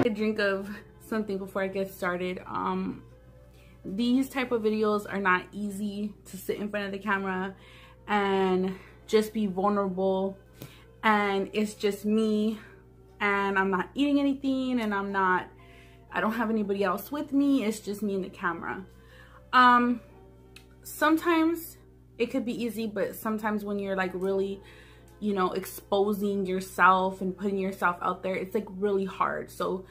A drink of something before I get started. These type of videos are not easy to sit in front of the camera and just be vulnerable, and it's just me, and I'm not eating anything, and I don't have anybody else with me. It's just me and the camera. Sometimes it could be easy, but sometimes when you're like really, you know, exposing yourself and putting yourself out there, it's like really hard. So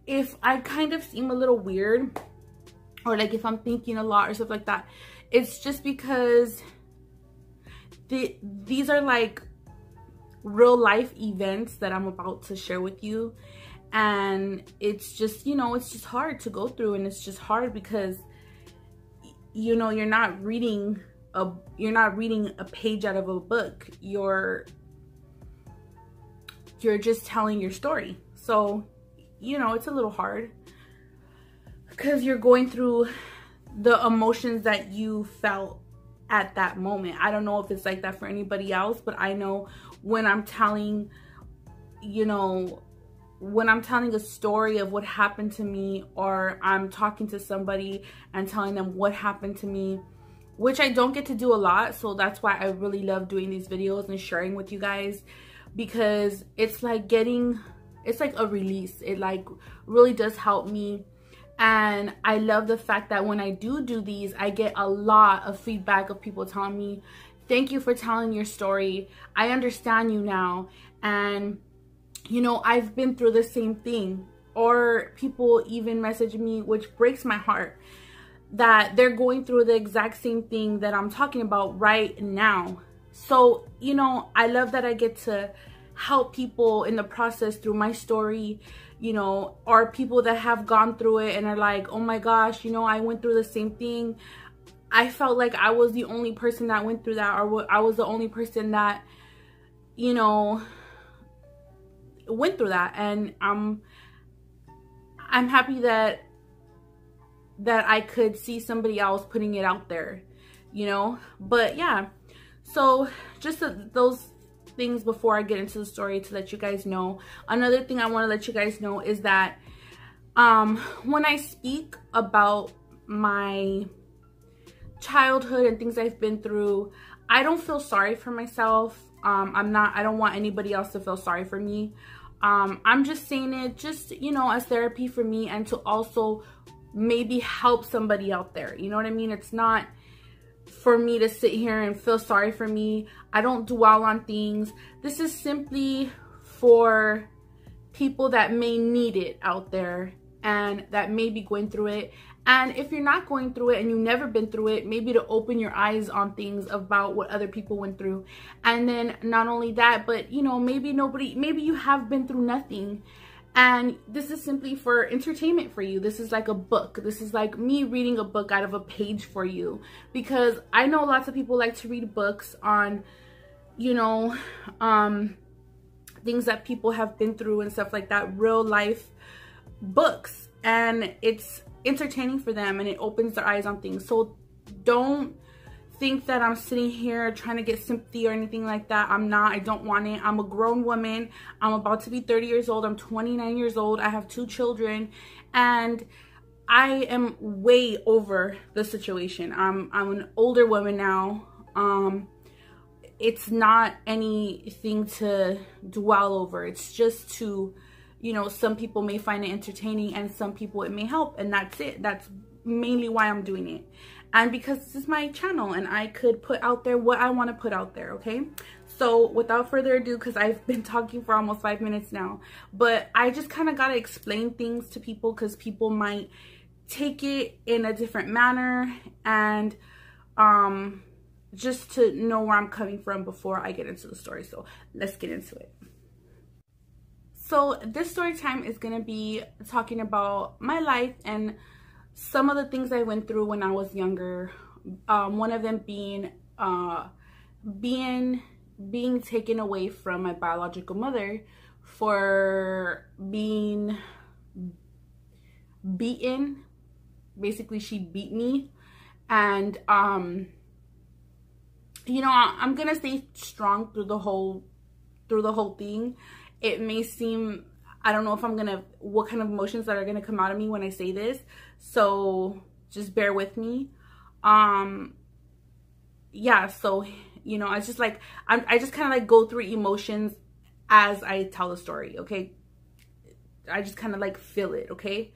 if I kind of seem a little weird, or like if I'm thinking a lot or stuff like that, it's just because these are like real life events that I'm about to share with you. And it's just, you know, it's just hard to go through, and it's just hard because, you know, you're not reading a page out of a book. You're just telling your story. So, you know, it's a little hard because you're going through the emotions that you felt at that moment. I don't know if it's like that for anybody else, but I know when I'm telling, you know, when I'm telling a story of what happened to me, or I'm talking to somebody and telling them what happened to me, which I don't get to do a lot. So that's why I really love doing these videos and sharing with you guys, because it's like it's like a release. It like really does help me. And I love the fact that when I do these, I get a lot of feedback of people telling me, thank you for telling your story. I understand you now. And, you know, I've been through the same thing. Or people even message me, which breaks my heart, that they're going through the exact same thing that I'm talking about right now. So, you know, I love that I get to help people in the process through my story, you know, or people that have gone through it and are like, oh my gosh, you know, I went through the same thing. I felt like I was the only person that went through that, or I was the only person that, you know, went through that. And I'm happy that I could see somebody else putting it out there, you know. But yeah, so just those things before I get into the story to let you guys know. Another thing I want to let you guys know is that when I speak about my childhood and things I've been through, I don't feel sorry for myself. I don't want anybody else to feel sorry for me. I'm just saying it just, you know, as therapy for me, and to also maybe help somebody out there. You know what I mean? It's not for me to sit here and feel sorry for me. I don't dwell on things. This is simply for people that may need it out there and that may be going through it. And if you're not going through it and you've never been through it, maybe to open your eyes on things about what other people went through. And then not only that, but, you know, maybe you have been through nothing. And this is simply for entertainment for you. This is like a book. This is like me reading a book out of a page for you. Because I know lots of people like to read books on, you know, things that people have been through and stuff like that. Real life books. And it's entertaining for them, and it opens their eyes on things. So don't think that I'm sitting here trying to get sympathy or anything like that. I'm not. I don't want it. I'm a grown woman. I'm about to be 30 years old. I'm 29 years old. I have 2 children, and I am way over the situation. I'm an older woman now. It's not anything to dwell over. It's just to, you know, some people may find it entertaining and some people it may help, and that's it. That's mainly why I'm doing it. And because this is my channel and I could put out there what I want to put out there, okay? So without further ado, because I've been talking for almost 5 minutes now, but I just kind of got to explain things to people because people might take it in a different manner, and just to know where I'm coming from before I get into the story. So let's get into it. So this story time is going to be talking about my life and some of the things I went through when I was younger. One of them being being taken away from my biological mother for being beaten. Basically, she beat me. And you know, I'm gonna stay strong through the whole thing. it may seem, I don't know if what kind of emotions that are gonna come out of me when I say this, so just bear with me. Yeah, so, you know, I just like, I just kind of like go through emotions as I tell the story, okay? I just kind of like feel it, okay?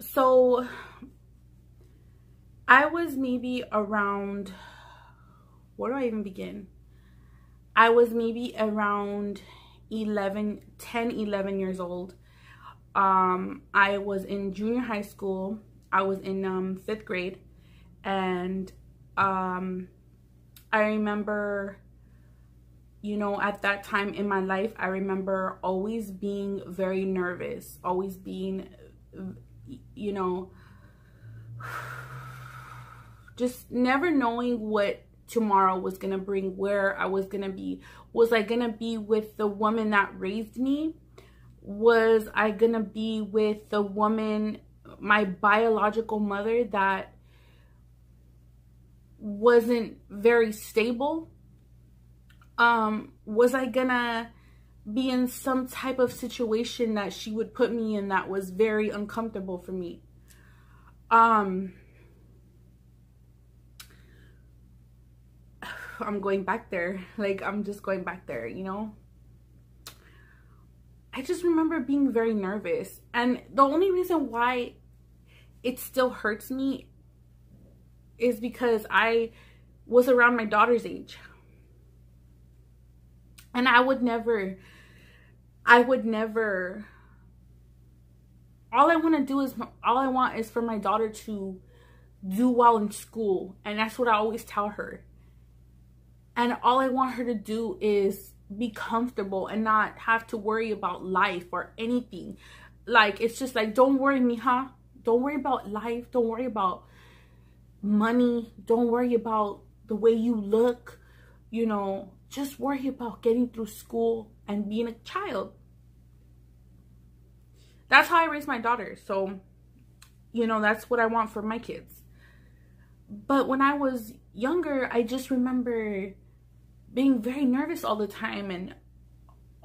So I was maybe around, where do I even begin? I was maybe around 10, 11 years old. I was in junior high school. I was in 5th grade, and I remember, you know, at that time in my life, I remember always being very nervous, always being, you know, just never knowing what tomorrow was gonna bring, where I was gonna be. Was I gonna be with the woman that raised me? Was I gonna be with the woman, my biological mother, that wasn't very stable? Was I gonna be in some type of situation that she would put me in that was very uncomfortable for me? I'm going back there. Like, I'm just going back there, you know? I just remember being very nervous. And the only reason why it still hurts me is because I was around my daughter's age. And I would never, all I want is for my daughter to do well in school. And that's what I always tell her. And all I want her to do is be comfortable and not have to worry about life or anything. Like, it's just like, don't worry, mija. Don't worry about life. Don't worry about money. Don't worry about the way you look. You know, just worry about getting through school and being a child. That's how I raised my daughter. So, you know, that's what I want for my kids. But when I was younger, I just remember being very nervous all the time and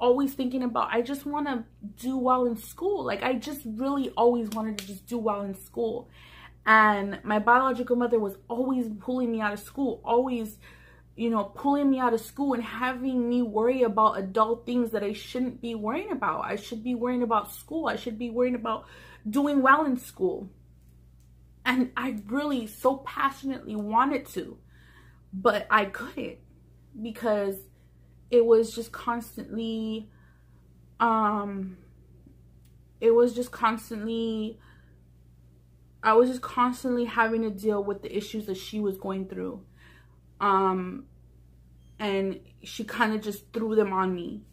always thinking about, I just want to do well in school. Like, I just really always wanted to just do well in school. And my biological mother was always pulling me out of school, always, you know, pulling me out of school and having me worry about adult things that I shouldn't be worrying about. I should be worrying about school. I should be worrying about doing well in school. And I really so passionately wanted to, but I couldn't, because it was just constantly, I was just constantly having to deal with the issues that she was going through. And she kind of just threw them on me.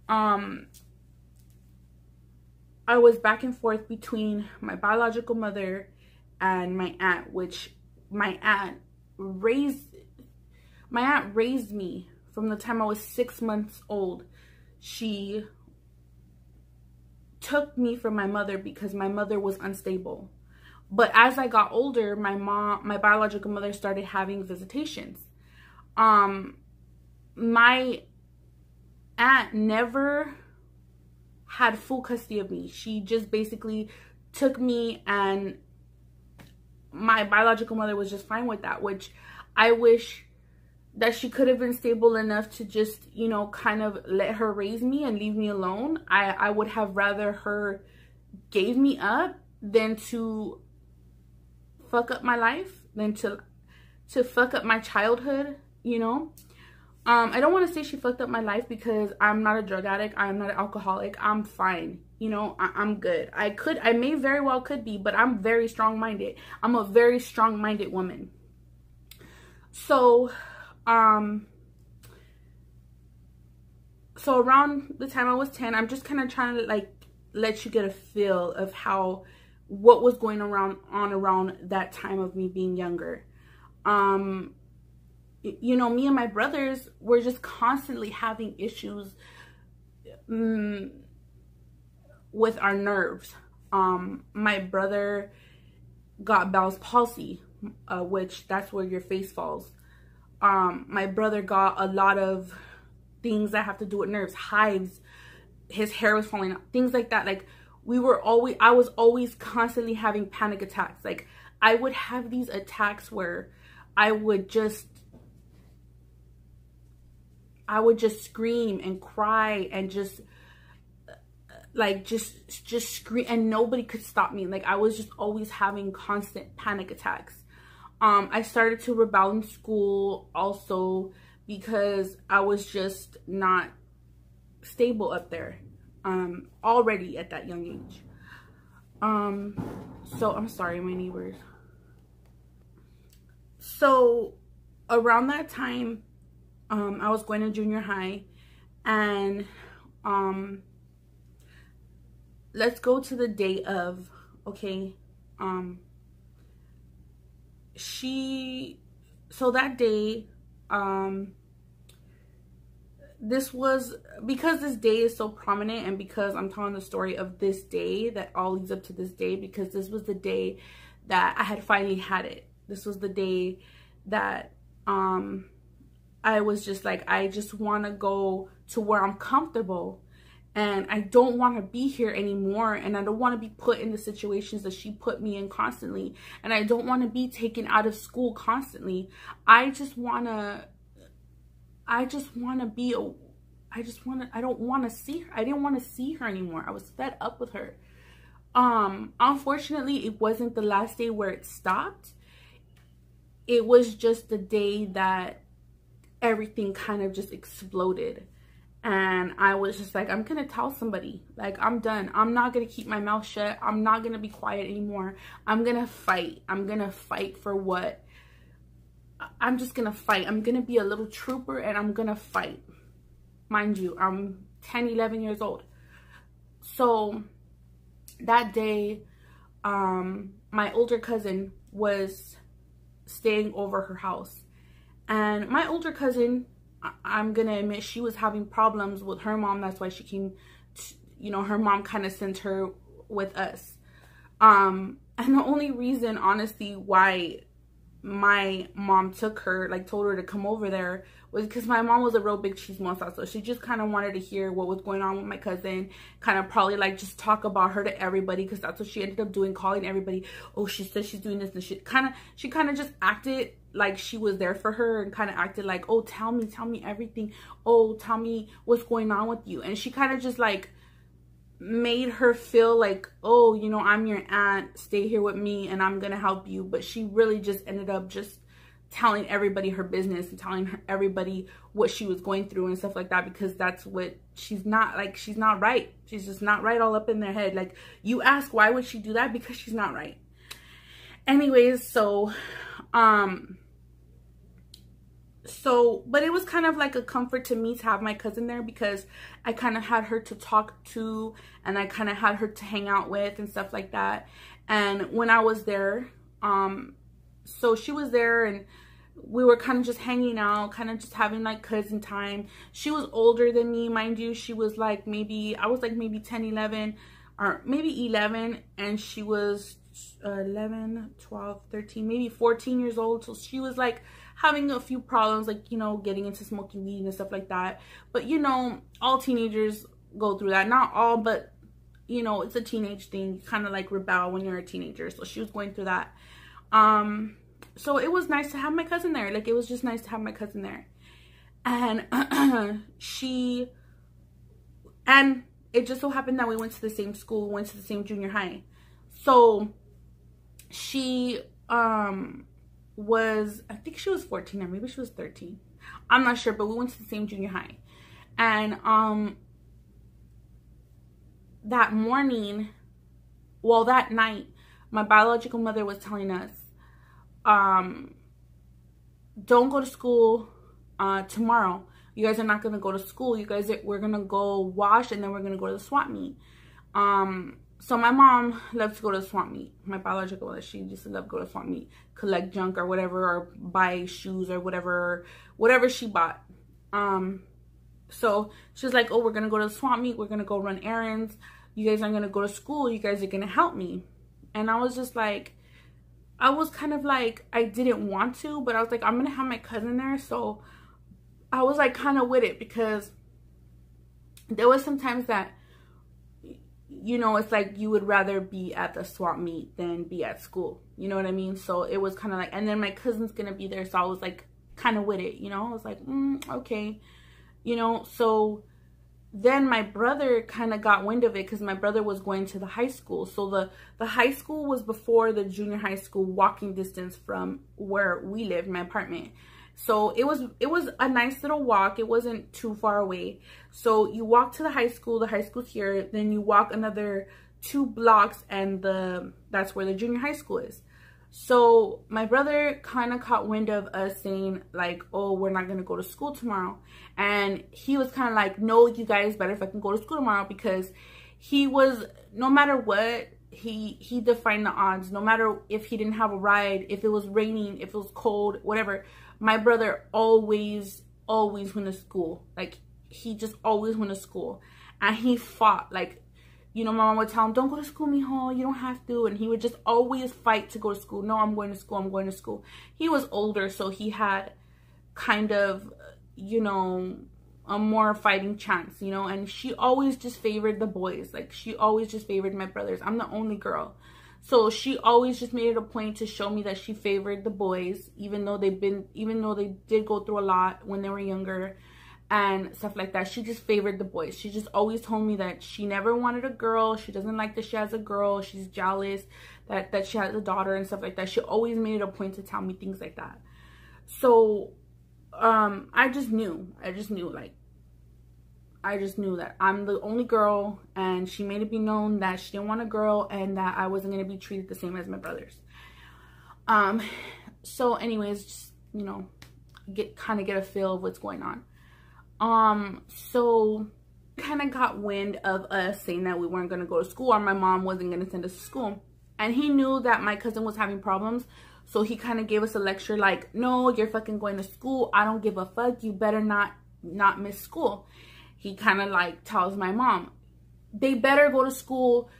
I was back and forth between my biological mother and my aunt, which my aunt raised me from the time I was 6 months old. She took me from my mother because my mother was unstable. But as I got older, my biological mother started having visitations. My aunt never had full custody of me. She just basically took me, and my biological mother was just fine with that, which I wish that she could have been stable enough to just, you know, kind of let her raise me and leave me alone. I would have rather her gave me up than to fuck up my life, than to fuck up my childhood, you know. I don't want to say she fucked up my life, because I'm not a drug addict. I'm not an alcoholic. I'm fine. You know, I'm good. I may very well could be, but I'm very strong-minded. I'm a very strong-minded woman. So, so around the time I was 10, I'm just kind of trying to like let you get a feel of what was going around that time of me being younger. You know, me and my brothers were just constantly having issues with our nerves. My brother got Bell's palsy, which that's where your face falls. My brother got a lot of things that have to do with nerves, hives, his hair was falling out, things like that. Like I was always constantly having panic attacks. Like I would have these attacks where I would just scream and cry and just scream, and nobody could stop me. Like I was just always having constant panic attacks. I started to rebel in school also because I was just not stable up there already at that young age. So I'm sorry, my neighbors. So around that time, I was going to junior high, and let's go to the day of, okay, so that day, this was, because this day is so prominent, and because I'm telling the story of this day that all leads up to this day, because this was the day that I had finally had it. This was the day that I was just like, I just want to go to where I'm comfortable, and I don't want to be here anymore, and I don't want to be put in the situations that she put me in constantly, and I don't want to be taken out of school constantly. I don't want to see her. I didn't want to see her anymore. I was fed up with her. Unfortunately, it wasn't the last day where it stopped. It was just the day that everything kind of just exploded. And I was just like, I'm going to tell somebody. Like, I'm done. I'm not going to keep my mouth shut. I'm not going to be quiet anymore. I'm going to fight. I'm going to fight for what? I'm just going to fight. I'm going to be a little trooper, and I'm going to fight. Mind you, I'm 10, 11 years old. So that day, my older cousin was staying over her house. And my older cousin, I'm going to admit, she was having problems with her mom. That's why she came, her mom kind of sent her with us. And the only reason, honestly, why my mom took her, like told her to come over there, was because my mom was a real big chismosa. So she just kind of wanted to hear what was going on with my cousin, kind of probably like just talk about her to everybody, because that's what she ended up doing, calling everybody. Oh, she said she's doing this, and she kind of just acted like she was there for her, and kind of acted like, oh, tell me everything. Oh, tell me what's going on with you. And she kind of just like made her feel like, oh, I'm your aunt, stay here with me and I'm gonna help you. But she really just ended up just telling everybody her business and telling everybody what she was going through and stuff like that, because that's what she's not right. She's just not right all up in their head. Like, you ask, why would she do that? Because she's not right. Anyways, but it was kind of like a comfort to me to have my cousin there, because I kind of had her to talk to, and I kind of had her to hang out with and stuff like that. And when I was there, so she was there, and we were kind of just hanging out, kind of just having like cousin time. She was older than me, mind you. She was like I was like maybe 10, 11, or maybe 11, and she was 11, 12, 13, maybe 14 years old. So she was like having a few problems, like, getting into smoking weed and stuff like that. But, all teenagers go through that. Not all, but, it's a teenage thing. You kind of like rebel when you're a teenager. So she was going through that. So it was nice to have my cousin there. Like, it was just nice to have my cousin there. And and it just so happened that we went to the same school, went to the same junior high. So she, I think she was 14, or maybe she was 13. I'm not sure, but we went to the same junior high. And that morning, well, that night, my biological mother was telling us, don't go to school tomorrow. You guys are not going to go to school. We're going to go wash, and then we're going to go to the swap meet. So my mom loved to go to the swap meet. My biological mother, she just loved to go to the swap meet, collect junk or whatever, or buy shoes or whatever she bought. So she was like, oh, we're going to go to the swap meet. We're going to go run errands. You guys aren't going to go to school. You guys are going to help me. And I was just like, I was kind of like, I didn't want to, but I was like, I'm going to have my cousin there. So I was like kind of with it, because there was some times that, you know, it's like you would rather be at the swap meet than be at school. You know what I mean? So it was kind of like, and then my cousin's gonna be there, so I was like kind of with it, you know? I was like, okay, you know? So then my brother kind of got wind of it, because my brother was going to the high school. So the high school was before the junior high school, walking distance from where we lived, my apartment. So it was a nice little walk. It wasn't too far away. So you walk to the high school's here, then you walk another 2 blocks, and that's where the junior high school is. So my brother kind of caught wind of us saying like, oh, we're not going to go to school tomorrow. And he was kind of like, no, you guys better fucking go to school tomorrow, because he was, no matter what, he defined the odds. No matter if he didn't have a ride, if it was raining, if it was cold, whatever, my brother always went to school. Like, he just always went to school. And he fought, like, you know, my mom would tell him, don't go to school, mijo, you don't have to. And he would just always fight to go to school. No, I'm going to school, I'm going to school. He was older, so he had kind of, you know, a more fighting chance, you know. And she always just favored the boys. Like, she always just favored my brothers. I'm the only girl. So she always just made it a point to show me that she favored the boys, even though they did go through a lot when they were younger and stuff like that. She just favored the boys. She just always told me that she never wanted a girl. She doesn't like that she has a girl. She's jealous that she has a daughter and stuff like that. She always made it a point to tell me things like that. So I just knew that I'm the only girl, and she made it be known that she didn't want a girl, and that I wasn't going to be treated the same as my brothers. So anyways, just, you know, kind of get a feel of what's going on. So kind of got wind of us saying that we weren't going to go to school, or my mom wasn't going to send us to school. And he knew that my cousin was having problems, so he kind of gave us a lecture like, no, you're fucking going to school. I don't give a fuck. You better not miss school. He kind of like tells my mom, they better go to school.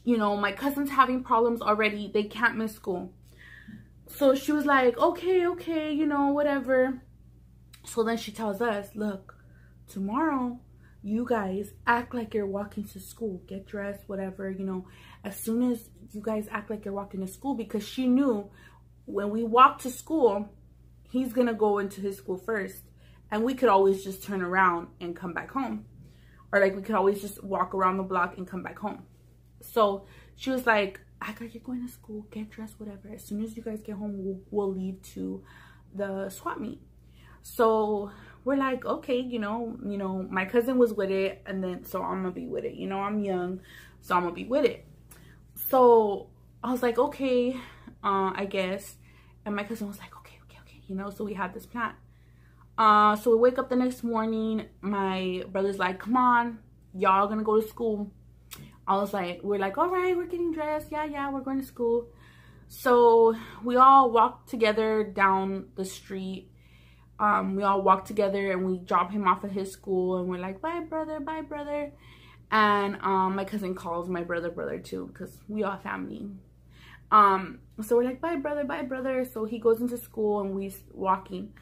You know, my cousin's having problems already. They can't miss school. So she was like, okay, you know, whatever. So then she tells us, look, tomorrow, you guys act like you're walking to school. Get dressed, whatever, you know, as soon as you guys act like you're walking to school. Because she knew when we walk to school, he's going to go into his school first. And we could always just turn around and come back home. Or like we could always just walk around the block and come back home. So she was like, act like you're going to school, get dressed, whatever. As soon as you guys get home, we'll leave to the swap meet. So we're like, okay, you know, my cousin was with it. And then, so I'm going to be with it. You know, I'm young, so I'm going to be with it. So I was like, okay, I guess. And my cousin was like, okay, you know, so we had this plan. So we wake up the next morning. My brother's like, come on, y'all gonna go to school. I was like, we're like, all right, we're getting dressed. Yeah, we're going to school. So we all walk together down the street. We all walk together and we drop him off at his school. And we're like, bye, brother, bye, brother. And my cousin calls my brother too, because we all family. So we're like, bye, brother, bye, brother. So he goes into school and we're walking.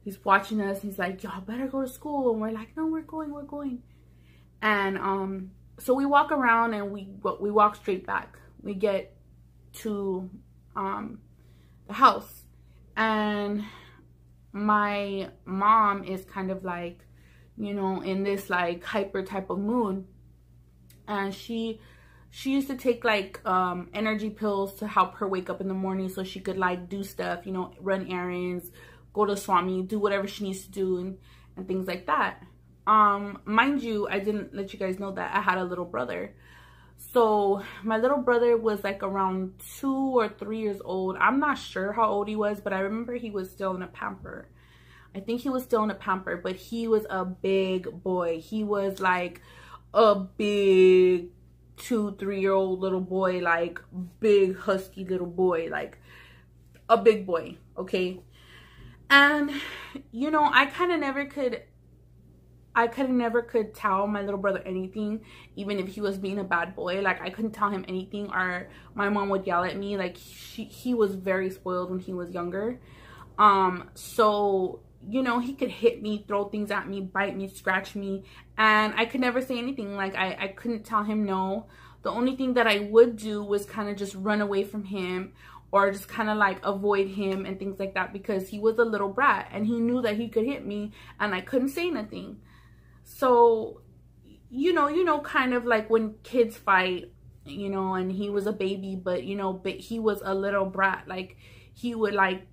He's watching us. He's like, y'all better go to school. And we're like, no, we're going. And so we walk around and we walk straight back. We get to the house. And my mom is kind of like, you know, in this like hyper type of mood. And she used to take like energy pills to help her wake up in the morning so she could like do stuff, you know, run errands, go to Swami, do whatever she needs to do and things like that. Mind you, I didn't let you guys know that I had a little brother. So my little brother was like around 2 or 3 years old. I'm not sure how old he was, but I remember he was still in a pamper. I think he was still in a pamper, but he was a big boy. He was like a big 2-3-year-old little boy, like big husky little boy, like a big boy, okay? And, you know, I kind of never could tell my little brother anything, even if he was being a bad boy. Like, I couldn't tell him anything, or my mom would yell at me. Like, he was very spoiled when he was younger. So, you know, he could hit me, throw things at me, bite me, scratch me, and I could never say anything. Like, I couldn't tell him no. The only thing that I would do was kind of just run away from him, or just kind of like avoid him and things like that, because he was a little brat and he knew that he could hit me and I couldn't say nothing. So, you know, kind of like when kids fight, you know, and he was a baby, but, you know, but he was a little brat. Like, he would like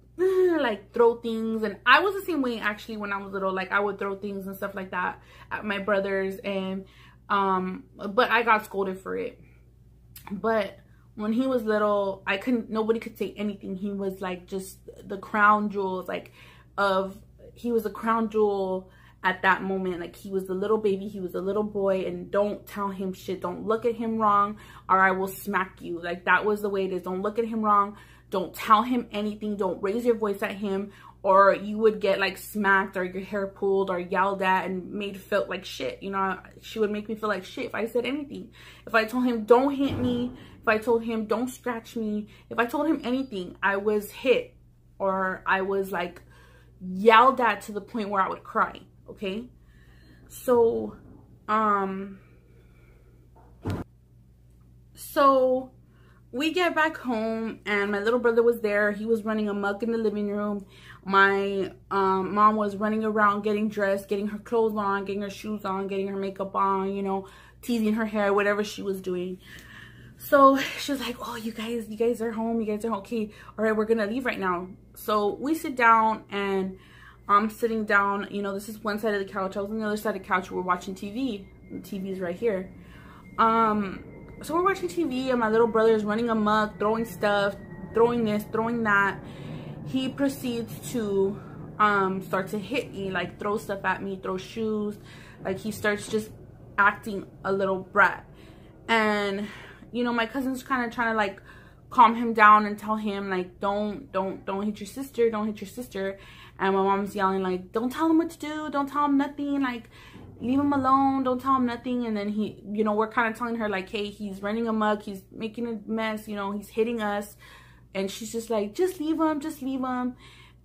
throw things, and I was the same way actually when I was little. Like, I would throw things and stuff like that at my brothers, and but I got scolded for it. But when he was little, nobody could say anything. He was like just the crown jewels, like he was a crown jewel at that moment. Like, he was the little baby, he was a little boy, and don't tell him shit. Don't look at him wrong or I will smack you. Like, that was the way it is. Don't look at him wrong. Don't tell him anything. Don't raise your voice at him, or you would get like smacked or your hair pulled or yelled at and made feel like shit. You know, she would make me feel like shit if I said anything. If I told him don't hit me, if I told him don't scratch me, if I told him anything, I was hit or I was like yelled at to the point where I would cry. Okay, so we get back home and my little brother was there. He was running amok in the living room. My mom was running around getting dressed, getting her clothes on, getting her shoes on, getting her makeup on, you know, teasing her hair, whatever she was doing. So she was like, oh, you guys are home. You guys are okay. All right, we're going to leave right now. So we sit down, and I'm sitting down. You know, this is one side of the couch. I was on the other side of the couch. We're watching TV. The TV's right here. So we're watching TV, and my little brother is running amok, throwing stuff, throwing this, throwing that. He proceeds to start to hit me, like throw stuff at me, throw shoes. Like, he starts just acting a little brat. And, you know, my cousin's kind of trying to like calm him down and tell him like, don't hit your sister, don't hit your sister. And my mom's yelling like, don't tell him what to do, don't tell him nothing, like, leave him alone, don't tell him nothing. And then he, you know, we're kind of telling her like, hey, he's running amok, he's making a mess, you know, he's hitting us. And she's just like, just leave him, just leave him.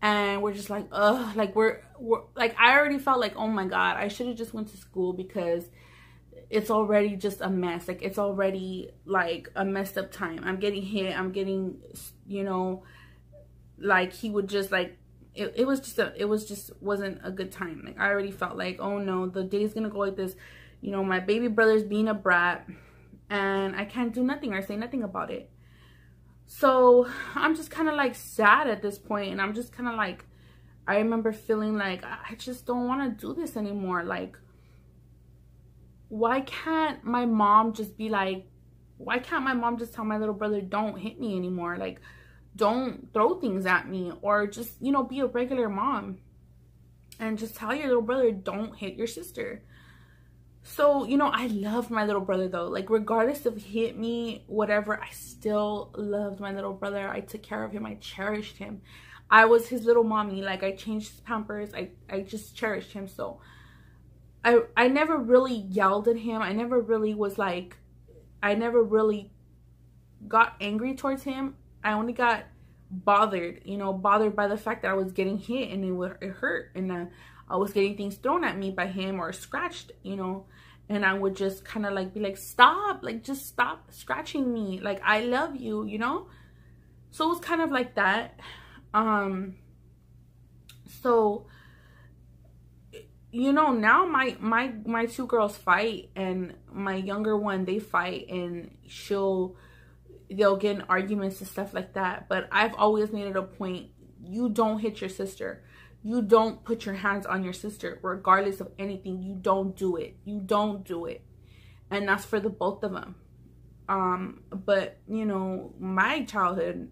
And we're just like, ugh, like we're like, I already felt like, oh my God, I should have just went to school, because it's already just a mess. Like, it's already like a messed up time. I'm getting hit, I'm getting, you know, like he would just like, it wasn't a good time. Like, I already felt like, oh no, the day's gonna go like this. You know, my baby brother's being a brat and I can't do nothing or say nothing about it. So I'm just kind of like sad at this point, and I'm just kind of like, I remember feeling like I just don't want to do this anymore. Like, why can't my mom just be like, why can't my mom just tell my little brother, don't hit me anymore? Like, don't throw things at me, or just, you know, be a regular mom and just tell your little brother, don't hit your sister. So, you know, I love my little brother though. Like, regardless if he hit me, whatever, I still loved my little brother. I took care of him. I cherished him. I was his little mommy. Like, I changed his pampers. I just cherished him. So I never really yelled at him. I never really was like, I never really got angry towards him. I only got bothered, you know, bothered by the fact that I was getting hit and it hurt, and I was getting things thrown at me by him or scratched, you know, and I would just kind of like be like, stop, like, just stop scratching me, like, I love you, you know. So it was kind of like that. So, you know, now my two girls fight, and my younger one, they fight, and they'll get in arguments and stuff like that. But I've always made it a point, you don't hit your sister. You don't put your hands on your sister, regardless of anything. You don't do it. You don't do it. And that's for the both of them. But, you know, my childhood,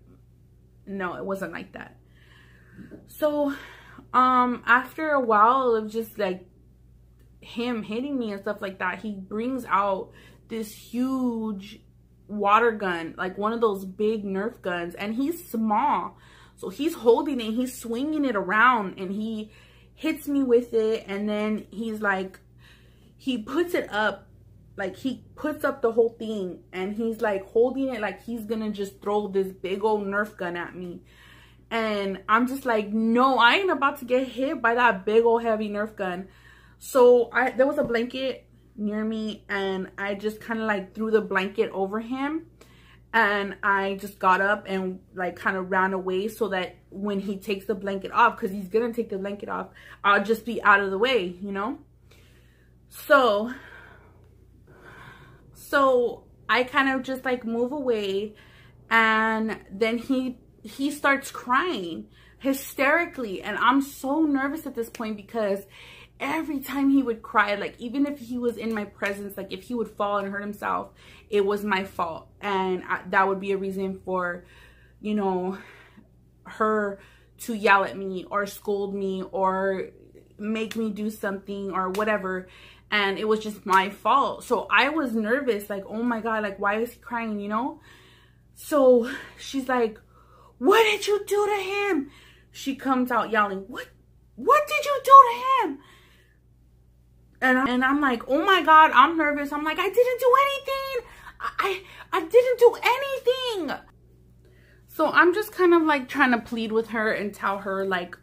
no, it wasn't like that. So, after a while of just like him hitting me and stuff like that, he brings out this huge water gun, like one of those big Nerf guns, and he's small, so he's holding it, he's swinging it around, and he hits me with it. And then he's like, he puts it up, like he puts up the whole thing, and he's like holding it like he's gonna just throw this big old Nerf gun at me. And I'm just like, no, I ain't about to get hit by that big old heavy Nerf gun. So there was a blanket near me, and I just kind of like threw the blanket over him, and I just got up and like kind of ran away so that when he takes the blanket off, because he's gonna take the blanket off, I'll just be out of the way, you know. So I kind of just like move away, and then he starts crying hysterically, and I'm so nervous at this point because every time he would cry, like even if he was in my presence, like if he would fall and hurt himself, it was my fault, and that would be a reason for, you know, her to yell at me or scold me or make me do something or whatever, and it was just my fault. So I was nervous, like, oh my God, like why is he crying, you know? So she's like, what did you do to him? She comes out yelling, what did you do to him? And I'm like, oh my God, I'm nervous. I'm like, I didn't do anything. I didn't do anything. So I'm just kind of like trying to plead with her and tell her like,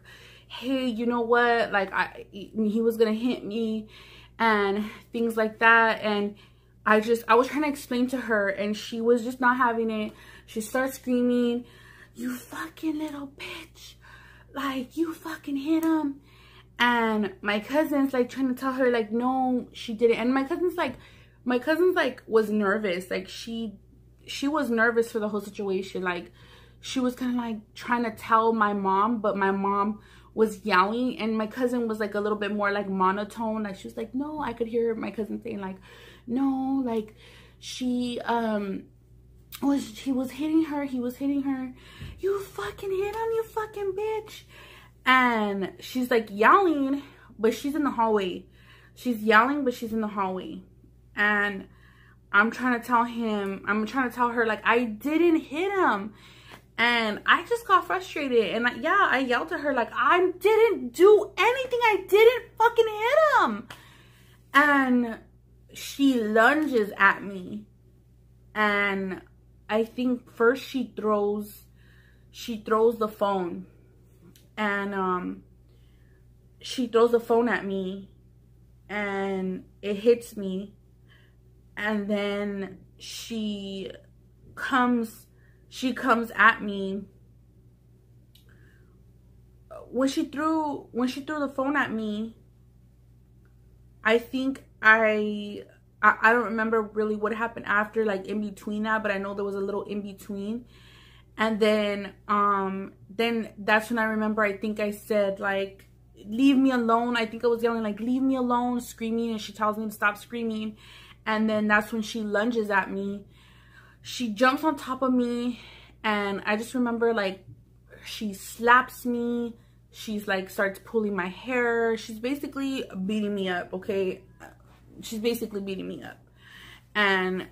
hey, you know what? Like he was gonna hit me and things like that. And I was trying to explain to her, and she was just not having it. She starts screaming, you fucking little bitch. Like, you fucking hit him. And my cousin's like trying to tell her like, no, she didn't. And my cousin's like was nervous. Like she was nervous for the whole situation. Like she was kind of like trying to tell my mom, but my mom was yelling, and my cousin was like a little bit more like monotone. Like she was like, no, I could hear my cousin saying like, no, like he was hitting her. You fucking hit him, you fucking bitch. And she's like yelling, but she's in the hallway. She's yelling, but she's in the hallway. And I'm trying to tell her like, I didn't hit him. And I just got frustrated. And I yelled at her like, I didn't do anything. I didn't fucking hit him. And she lunges at me. And I think first she throws the phone. And she throws the phone at me, and it hits me. And then she comes at me. When she threw the phone at me, I think I don't remember really what happened after, like in between that, but I know there was a little in between. And then that's when I remember, I think I said like, leave me alone. I think I was yelling like, leave me alone, screaming, and she tells me to stop screaming. And then that's when she lunges at me. She jumps on top of me, and I just remember like she slaps me. She's like starts pulling my hair. She's basically beating me up, okay? She's basically beating me up. And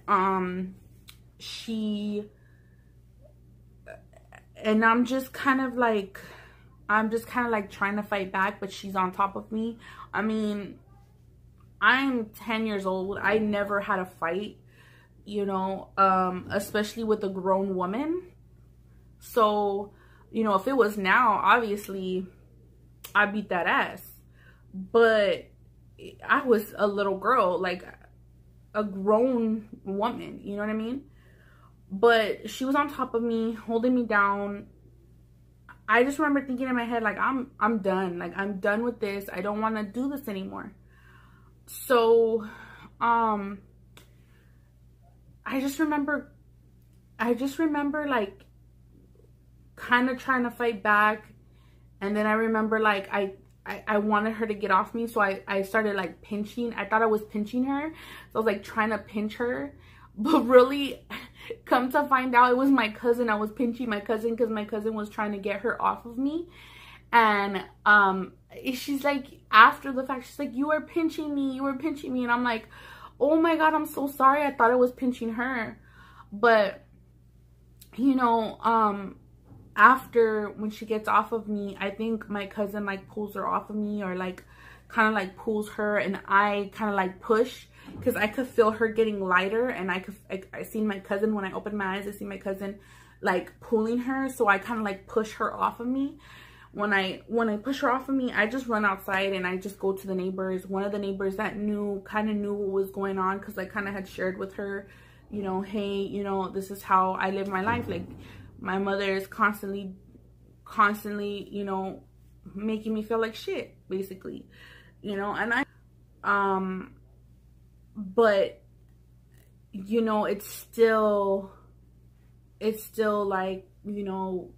and I'm just kind of like trying to fight back, but she's on top of me. I mean, I'm 10 years old. I never had a fight, you know, especially with a grown woman. So, you know, if it was now, obviously I beat that ass. But I was a little girl, like a grown woman, you know what I mean? But she was on top of me, holding me down. I just remember thinking in my head, like, I'm done. Like, I'm done with this. I don't want to do this anymore. So, I just remember like kind of trying to fight back. And then I remember like I wanted her to get off me, so I started like pinching. I thought I was pinching her, so I was like trying to pinch her, but really, come to find out, it was my cousin. I was pinching my cousin because my cousin was trying to get her off of me. And she's like, after the fact, she's like, you were pinching me, and I'm like, oh my God, I'm so sorry. I thought I was pinching her. But you know, after, when she gets off of me, I think my cousin like pulls her off of me, or like kind of like pulls her, and I kind of like push, because I could feel her getting lighter. And I seen my cousin, when I opened my eyes, I see my cousin like pulling her, so I kind of like push her off of me. When I push her off of me, I just run outside and I just go to the neighbors. One of the neighbors that kind of knew what was going on, because I kind of had shared with her, you know, hey, you know, this is how I live my life. Like, my mother is constantly, you know, making me feel like shit, basically, you know. And but, you know, it's still like, you know,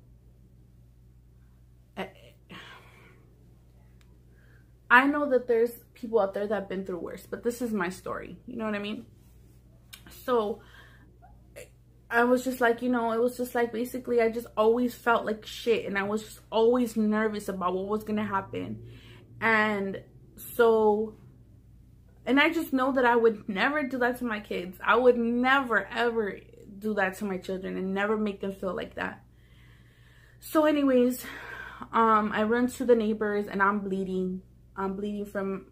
I know that there's people out there that have been through worse, but this is my story, you know what I mean? So I was just like, you know, it was just like, basically, I just always felt like shit, and I was just always nervous about what was gonna happen. And so, and I just know that I would never do that to my kids. I would never, ever do that to my children and never make them feel like that. So anyways, I run to the neighbors and I'm bleeding. I'm bleeding from,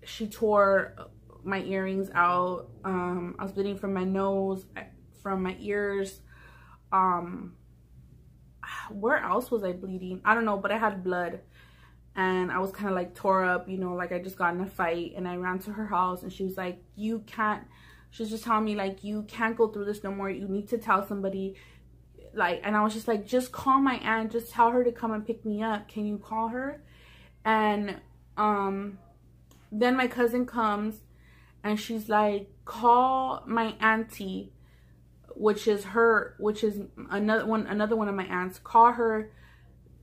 she tore my earrings out. I was bleeding from my nose, from my ears. Where else was I bleeding? I don't know, but I had blood. And I was kind of like tore up, you know, like I just got in a fight. And I ran to her house and she was like, you can't, she was just telling me like, you can't go through this no more. You need to tell somebody. Like, and I was just like, just call my aunt, just tell her to come and pick me up. Can you call her? And then my cousin comes and she's like, call my auntie, which is another one of my aunts. Call her,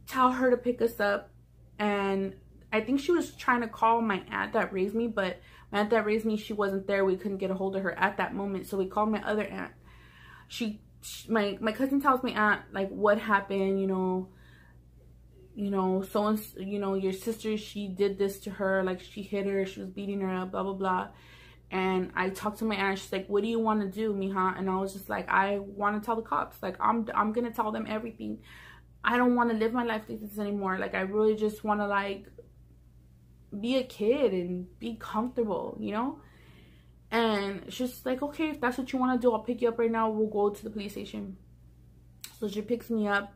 tell her to pick us up. And I think she was trying to call my aunt that raised me, but my aunt that raised me, she wasn't there. We couldn't get a hold of her at that moment, so we called my other aunt. My cousin tells my aunt like what happened, you know, so and you know, your sister, she did this to her, like she hit her, she was beating her up, blah blah blah. And I talked to my aunt. She's like, what do you want to do, mija? And I was just like, I want to tell the cops. Like, I'm gonna tell them everything. I don't want to live my life like this anymore. Like, I really just want to like be a kid and be comfortable, you know. And she's like, okay, if that's what you want to do, I'll pick you up right now. We'll go to the police station. So she picks me up,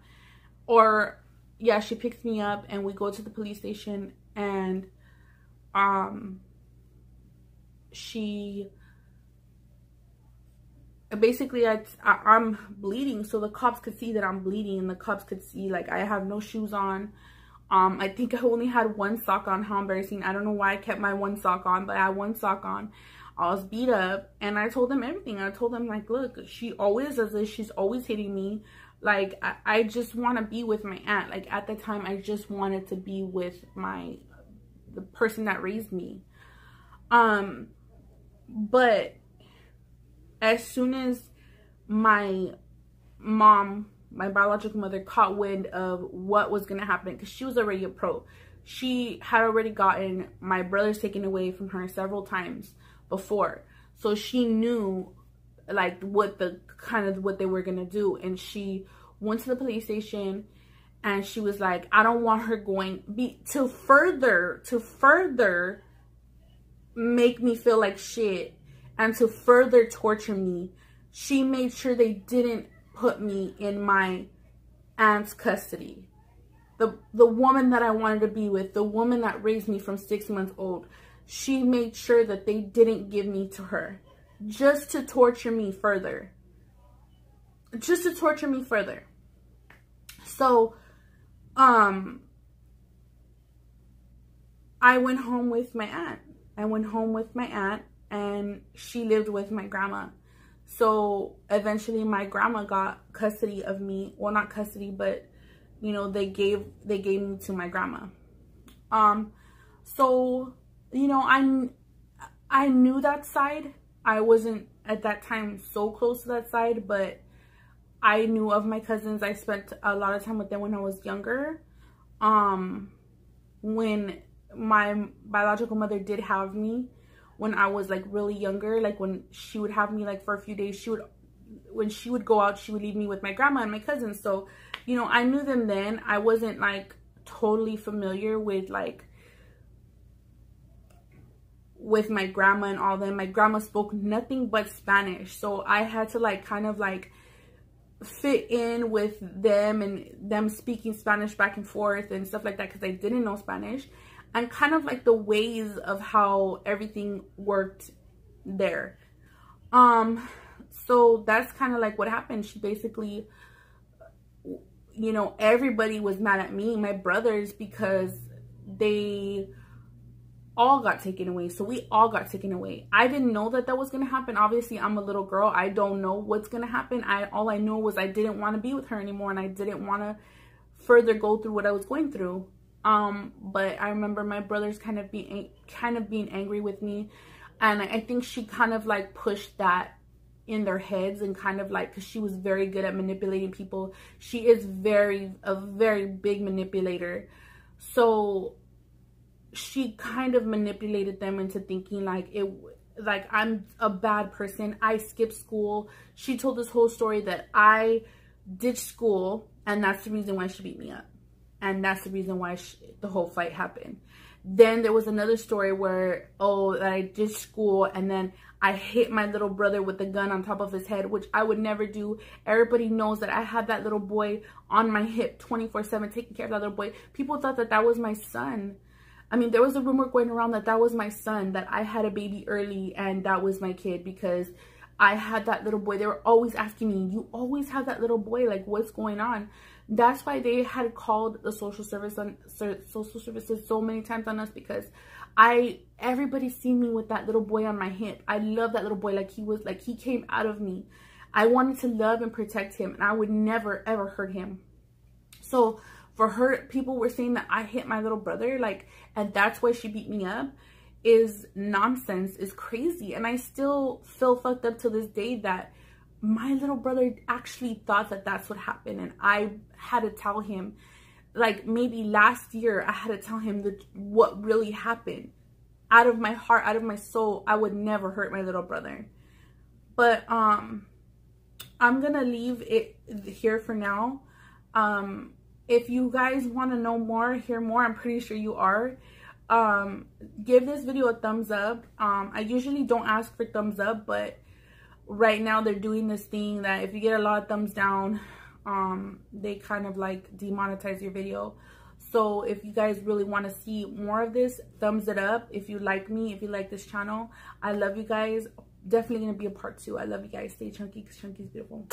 or yeah, she picks me up and we go to the police station. And she basically, I'm bleeding, so the cops could see that I'm bleeding, and the cops could see like I have no shoes on. I think I only had one sock on. How embarrassing. I don't know why I kept my one sock on, but I had one sock on. I was beat up, and I told them everything. I told them like, look, she always does this. She's always hitting me. Like, I just want to be with my aunt. Like, at the time, I just wanted to be with the person that raised me. But as soon as my mom, my biological mother, caught wind of what was going to happen, because she was already a pro. She had already gotten my brothers taken away from her several times before. So she knew like what they were going to do. And she went to the police station and she was like, I don't want her to further make me feel like shit and to further torture me. She made sure they didn't put me in my aunt's custody. The woman that I wanted to be with, the woman that raised me from 6 months old, she made sure that they didn't give me to her, just to torture me further. Just to torture me further. So, I went home with my aunt. And she lived with my grandma. So eventually my grandma got custody of me. Well, not custody, but you know, they gave me to my grandma. So, you know, I knew that side. I wasn't at that time so close to that side, but I knew of my cousins. I spent a lot of time with them when I was younger. When my biological mother did have me, when I was like really younger, like when she would have me like for a few days, when she would go out, she would leave me with my grandma and my cousins. So, you know, I knew them then. I wasn't like totally familiar with like with my grandma and all them. My grandma spoke nothing but Spanish, so I had to like kind of like fit in with them and them speaking Spanish back and forth and stuff like that, because I didn't know Spanish, and kind of like the ways of how everything worked there. So that's kind of like what happened. She basically, you know, everybody was mad at me, my brothers, because they all got taken away. So we all got taken away. I didn't know that that was going to happen. Obviously, I'm a little girl. I don't know what's going to happen. All I knew was I didn't want to be with her anymore, and I didn't want to further go through what I was going through. But I remember my brothers kind of being angry with me, and I think she kind of like pushed that in their heads, and kind of like, because she was very good at manipulating people. She is a very big manipulator. So she kind of manipulated them into thinking like I'm a bad person. I skipped school. She told this whole story that I ditched school, and that's the reason why she beat me up, and that's the reason why the whole fight happened. Then there was another story where, that I ditched school, and then I hit my little brother with a gun on top of his head, which I would never do. Everybody knows that I had that little boy on my hip 24/7, taking care of that little boy. People thought that that was my son. I mean, there was a rumor going around that that was my son, that I had a baby early and that was my kid, because I had that little boy. They were always asking me, you always have that little boy, like what's going on? That's why they had called the social services so many times on us, because everybody seen me with that little boy on my hip. I love that little boy like he came out of me. I wanted to love and protect him, and I would never ever hurt him. So for her, people were saying that I hit my little brother, like, and that's why she beat me up, is nonsense, is crazy. And I still feel fucked up to this day that my little brother actually thought that that's what happened, and I had to tell him, like maybe last year, I had to tell him what really happened. Out of my heart, out of my soul, I would never hurt my little brother. But I'm gonna leave it here for now. If you guys want to know more, hear more, I'm pretty sure you are, give this video a thumbs up. I usually don't ask for thumbs up, but right now they're doing this thing that if you get a lot of thumbs down, they kind of like demonetize your video. So if you guys really want to see more of this, thumbs it up. If you like me, if you like this channel, I love you guys. Definitely gonna be a part 2. I love you guys. Stay chunky, because chunky is beautiful.